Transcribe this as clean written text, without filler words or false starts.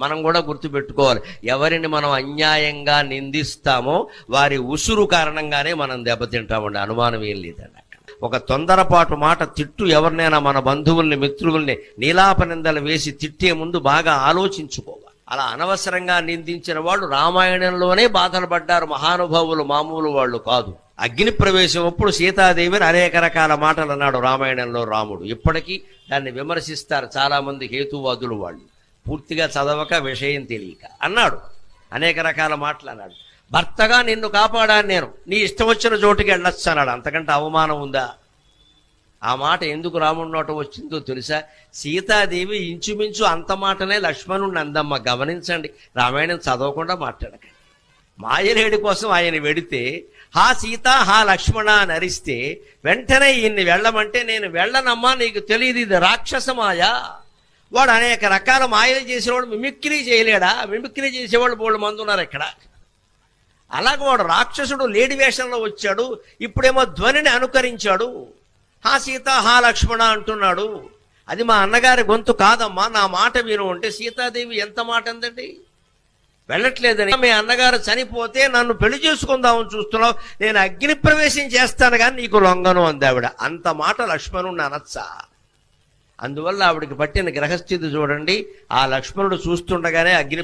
మనం కూడా గుర్తుపెట్టుకోవాలి. ఎవరిని మనం అన్యాయంగా నిందిస్తామో వారి ఉసురు కారణంగానే మనం దెబ్బతింటామండి, అనుమానం ఏం లేదండి. ఒక తొందరపాటు మాట తిట్టు ఎవరినైనా మన బంధువుల్ని మిత్రుల్ని నీలాపనిందలు వేసి తిట్టే ముందు బాగా ఆలోచించుకోవాలి. అలా అనవసరంగా నిందించిన వాళ్ళు రామాయణంలోనే బాధలు పడ్డారు మహానుభావులు, మామూలు వాళ్ళు కాదు. అగ్ని ప్రవేశం అప్పుడు సీతాదేవిని అనేక రకాల మాటలు అన్నాడు రామాయణంలో రాముడు. ఇప్పటికీ దాన్ని విమర్శిస్తారు చాలా మంది హేతువాదులు, వాళ్ళు పూర్తిగా చదవక విషయం తెలియక అన్నాడు, అనేక రకాల మాటలు అన్నాడు. భర్తగా నిన్ను కాపాడాను నేను, నీ ఇష్టం వచ్చిన చోటుకి వెళ్ళొచ్చు అన్నాడు. అంతకంటే అవమానం ఉందా? ఆ మాట ఎందుకు రాముడి నోట వచ్చిందో తెలుసా? సీతాదేవి ఇంచుమించు అంత మాటనే లక్ష్మణుడిని అందమ్మ. గమనించండి, రామాయణం చదవకుండా మాట్లాడకండి. మాయలేడి కోసం ఆయన వెడితే హా సీత హా లక్ష్మణ అని అరిస్తే వెంటనే ఈయన్ని వెళ్ళమంటే నేను వెళ్ళనమ్మా, నీకు తెలియదు ఇది రాక్షస మాయ. వాడు అనేక రకాల మాయలు చేసేవాడు మిమిక్రీ చేయలేడా? మిమిక్రీ చేసేవాళ్ళు బోళ్ళు మంది ఉన్నారు ఇక్కడ. అలాగే వాడు రాక్షసుడు లేడి వేషంలో వచ్చాడు, ఇప్పుడేమో ధ్వనిని అనుకరించాడు. హా సీత హా లక్ష్మణ అంటున్నాడు. అది మా అన్నగారి గొంతు కాదమ్మా, నా మాట విను అంటే సీతాదేవి ఎంత మాట అందండి. వెళ్ళట్లేదని, మీ అన్నగారు చనిపోతే నన్ను పెళ్లి చేసుకుందామని చూస్తున్నావు, నేను అగ్ని ప్రవేశం చేస్తాను కానీ నీకు లొంగను అంది ఆవిడ. అంత మాట లక్ష్మణుడిని అనొచ్చా? అందువల్ల ఆవిడికి పట్టిన గ్రహస్థితి చూడండి. ఆ లక్ష్మణుడు చూస్తుండగానే అగ్ని